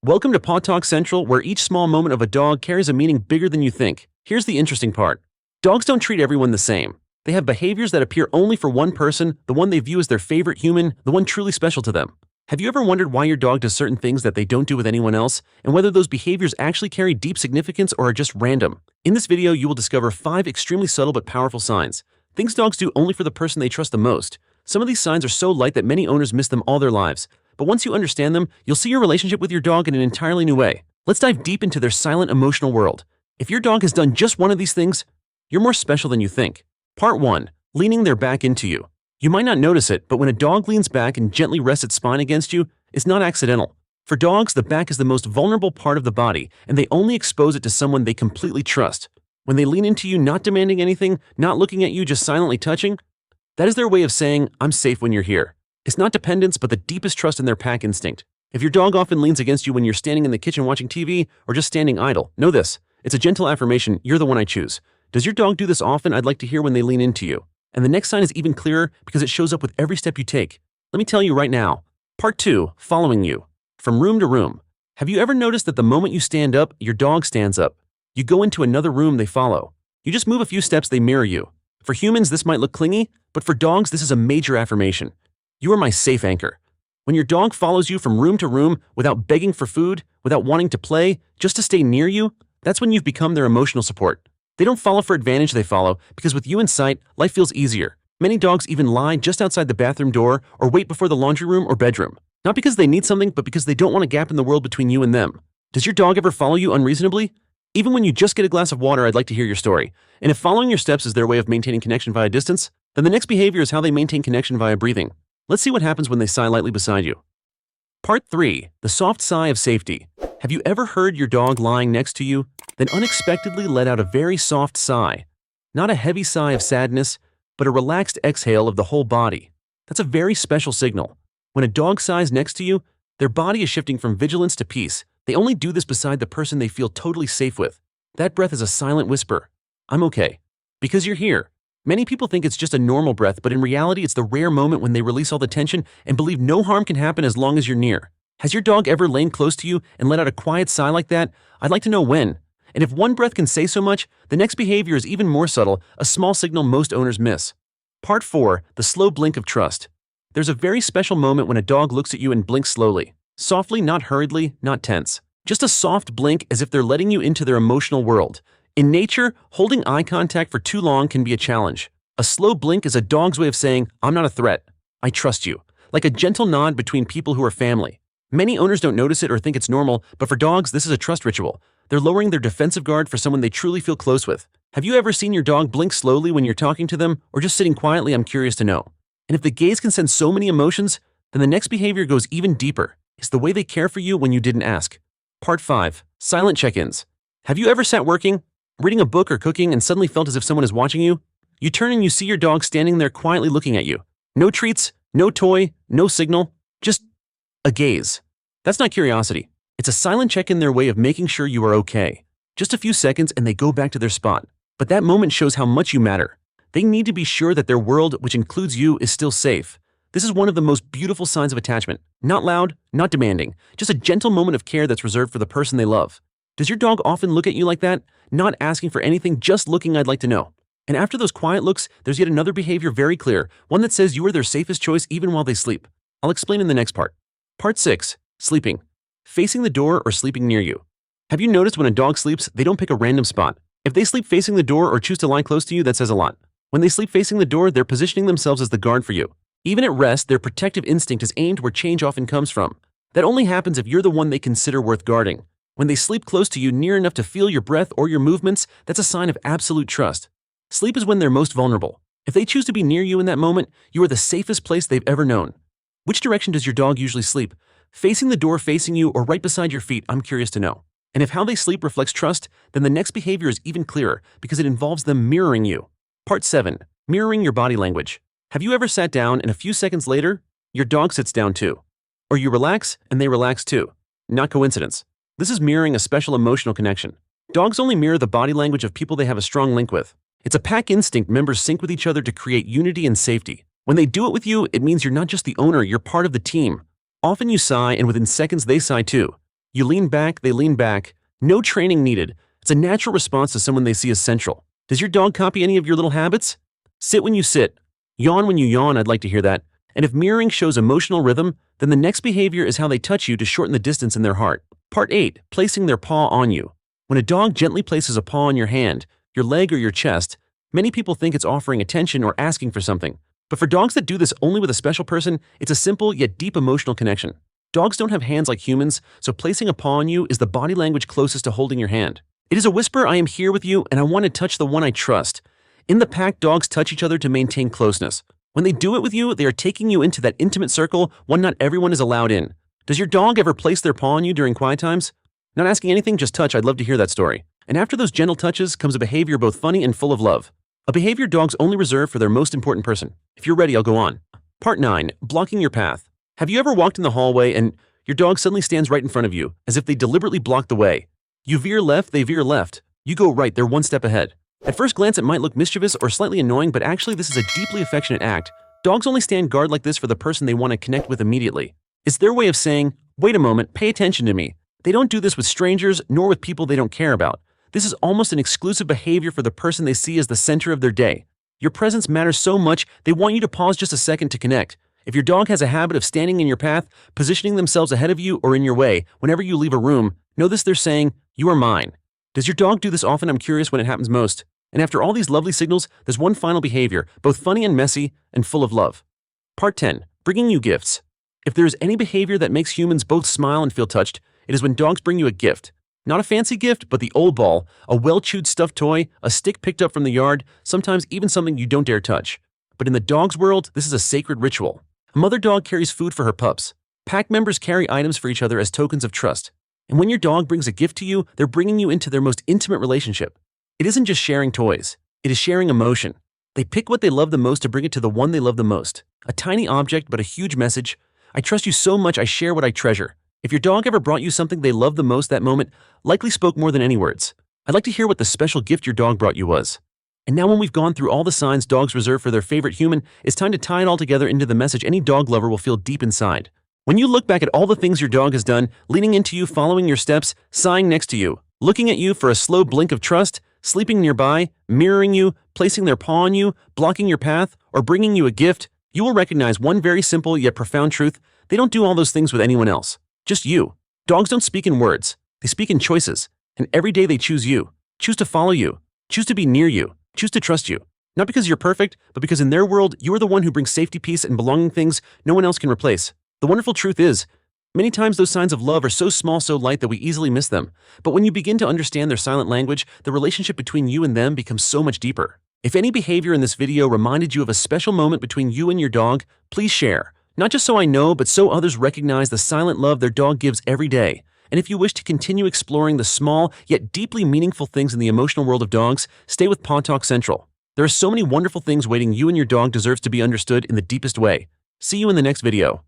Welcome to Paw Talk Central, where each small moment of a dog carries a meaning bigger than you think. Here's the interesting part. Dogs don't treat everyone the same. They have behaviors that appear only for one person, the one they view as their favorite human, the one truly special to them. Have you ever wondered why your dog does certain things that they don't do with anyone else, and whether those behaviors actually carry deep significance or are just random? In this video, you will discover 5 extremely subtle but powerful signs. Things dogs do only for the person they trust the most. Some of these signs are so light that many owners miss them all their lives. But once you understand them, you'll see your relationship with your dog in an entirely new way. Let's dive deep into their silent emotional world. If your dog has done just one of these things, you're more special than you think. Part 1. Leaning their back into you. You might not notice it, but when a dog leans back and gently rests its spine against you, it's not accidental. For dogs, the back is the most vulnerable part of the body, and they only expose it to someone they completely trust. When they lean into you, not demanding anything, not looking at you, just silently touching, that is their way of saying, "I'm safe when you're here." It's not dependence, but the deepest trust in their pack instinct. If your dog often leans against you when you're standing in the kitchen watching TV or just standing idle, know this. It's a gentle affirmation, "You're the one I choose." Does your dog do this often? I'd like to hear when they lean into you. And the next sign is even clearer because it shows up with every step you take. Let me tell you right now. Part 2. Following you. From room to room. Have you ever noticed that the moment you stand up, your dog stands up? You go into another room, they follow. You just move a few steps, they mirror you. For humans, this might look clingy, but for dogs, this is a major affirmation. You are my safe anchor. When your dog follows you from room to room without begging for food, without wanting to play, just to stay near you, that's when you've become their emotional support. They don't follow for advantage, they follow because with you in sight, life feels easier. Many dogs even lie just outside the bathroom door or wait before the laundry room or bedroom. Not because they need something, but because they don't want a gap in the world between you and them. Does your dog ever follow you unreasonably? Even when you just get a glass of water, I'd like to hear your story. And if following your steps is their way of maintaining connection via distance, then the next behavior is how they maintain connection via breathing. Let's see what happens when they sigh lightly beside you. Part 3. The soft sigh of safety. Have you ever heard your dog lying next to you, then unexpectedly let out a very soft sigh? Not a heavy sigh of sadness, but a relaxed exhale of the whole body. That's a very special signal. When a dog sighs next to you, their body is shifting from vigilance to peace. They only do this beside the person they feel totally safe with. That breath is a silent whisper. "I'm okay." Because you're here. Many people think it's just a normal breath, but in reality, it's the rare moment when they release all the tension and believe no harm can happen as long as you're near. Has your dog ever lain close to you and let out a quiet sigh like that? I'd like to know when. And if one breath can say so much, the next behavior is even more subtle, a small signal most owners miss. Part 4. The slow blink of trust. There's a very special moment when a dog looks at you and blinks slowly. Softly, not hurriedly, not tense. Just a soft blink as if they're letting you into their emotional world. In nature, holding eye contact for too long can be a challenge. A slow blink is a dog's way of saying, "I'm not a threat. I trust you." Like a gentle nod between people who are family. Many owners don't notice it or think it's normal, but for dogs, this is a trust ritual. They're lowering their defensive guard for someone they truly feel close with. Have you ever seen your dog blink slowly when you're talking to them, or just sitting quietly? I'm curious to know. And if the gaze can send so many emotions, then the next behavior goes even deeper. It's the way they care for you when you didn't ask. Part 5. Silent check-ins. Have you ever sat working, reading a book or cooking, and suddenly felt as if someone is watching you? You turn and you see your dog standing there quietly looking at you. No treats, no toy, no signal, just a gaze. That's not curiosity. It's a silent check-in, their way of making sure you are okay. Just a few seconds and they go back to their spot. But that moment shows how much you matter. They need to be sure that their world, which includes you, is still safe. This is one of the most beautiful signs of attachment. Not loud, not demanding, just a gentle moment of care that's reserved for the person they love. Does your dog often look at you like that? Not asking for anything, just looking? I'd like to know. And after those quiet looks, there's yet another behavior very clear, one that says you are their safest choice even while they sleep. I'll explain in the next part. Part 6. Sleeping. Facing the door or sleeping near you. Have you noticed when a dog sleeps, they don't pick a random spot? If they sleep facing the door or choose to lie close to you, that says a lot. When they sleep facing the door, they're positioning themselves as the guard for you. Even at rest, their protective instinct is aimed where change often comes from. That only happens if you're the one they consider worth guarding. When they sleep close to you, near enough to feel your breath or your movements, that's a sign of absolute trust. Sleep is when they're most vulnerable. If they choose to be near you in that moment, you are the safest place they've ever known. Which direction does your dog usually sleep? Facing the door, facing you, or right beside your feet? I'm curious to know. And if how they sleep reflects trust, then the next behavior is even clearer because it involves them mirroring you. Part 7. Mirroring your body language. Have you ever sat down and a few seconds later, your dog sits down too? Or you relax and they relax too? Not coincidence. This is mirroring a special emotional connection. Dogs only mirror the body language of people they have a strong link with. It's a pack instinct. Members sync with each other to create unity and safety. When they do it with you, it means you're not just the owner, you're part of the team. Often you sigh, and within seconds they sigh too. You lean back, they lean back. No training needed. It's a natural response to someone they see as central. Does your dog copy any of your little habits? Sit when you sit. Yawn when you yawn, I'd like to hear that. And if mirroring shows emotional rhythm, then the next behavior is how they touch you to shorten the distance in their heart. Part 8. Placing their paw on you. When a dog gently places a paw on your hand, your leg, or your chest, many people think it's offering attention or asking for something. But for dogs that do this only with a special person, it's a simple yet deep emotional connection. Dogs don't have hands like humans, so placing a paw on you is the body language closest to holding your hand. It is a whisper, I am here with you, and I want to touch the one I trust. In the pack, dogs touch each other to maintain closeness. When they do it with you, they are taking you into that intimate circle, one not everyone is allowed in. Does your dog ever place their paw on you during quiet times? Not asking anything, just touch. I'd love to hear that story. And after those gentle touches comes a behavior both funny and full of love. A behavior dogs only reserve for their most important person. If you're ready, I'll go on. Part 9. Blocking your path. Have you ever walked in the hallway and your dog suddenly stands right in front of you, as if they deliberately blocked the way? You veer left, they veer left. You go right, they're one step ahead. At first glance, it might look mischievous or slightly annoying, but actually this is a deeply affectionate act. Dogs only stand guard like this for the person they want to connect with immediately. It's their way of saying, wait a moment, pay attention to me. They don't do this with strangers, nor with people they don't care about. This is almost an exclusive behavior for the person they see as the center of their day. Your presence matters so much, they want you to pause just a second to connect. If your dog has a habit of standing in your path, positioning themselves ahead of you or in your way, whenever you leave a room, know this: they're saying, you are mine. Does your dog do this often? I'm curious when it happens most. And after all these lovely signals, there's one final behavior, both funny and messy, and full of love. Part 10. Bringing you gifts. If there is any behavior that makes humans both smile and feel touched, it is when dogs bring you a gift. Not a fancy gift, but the old ball, a well-chewed stuffed toy, a stick picked up from the yard, sometimes even something you don't dare touch. But in the dog's world, this is a sacred ritual. A mother dog carries food for her pups. Pack members carry items for each other as tokens of trust. And when your dog brings a gift to you, they're bringing you into their most intimate relationship. It isn't just sharing toys. It is sharing emotion. They pick what they love the most to bring it to the one they love the most. A tiny object, but a huge message. I trust you so much, I share what I treasure. If your dog ever brought you something they loved the most that moment, likely spoke more than any words. I'd like to hear what the special gift your dog brought you was. And now when we've gone through all the signs dogs reserve for their favorite human, it's time to tie it all together into the message any dog lover will feel deep inside. When you look back at all the things your dog has done, leaning into you, following your steps, sighing next to you, looking at you for a slow blink of trust, sleeping nearby, mirroring you, placing their paw on you, blocking your path, or bringing you a gift, you will recognize one very simple yet profound truth: they don't do all those things with anyone else. Just you. Dogs don't speak in words. They speak in choices. And every day they choose you. Choose to follow you. Choose to be near you. Choose to trust you. Not because you're perfect, but because in their world, you are the one who brings safety, peace, and belonging, things no one else can replace. The wonderful truth is, many times those signs of love are so small, so light that we easily miss them. But when you begin to understand their silent language, the relationship between you and them becomes so much deeper. If any behavior in this video reminded you of a special moment between you and your dog, please share. Not just so I know, but so others recognize the silent love their dog gives every day. And if you wish to continue exploring the small, yet deeply meaningful things in the emotional world of dogs, stay with Paw Talk Central. There are so many wonderful things waiting. You and your dog deserves to be understood in the deepest way. See you in the next video.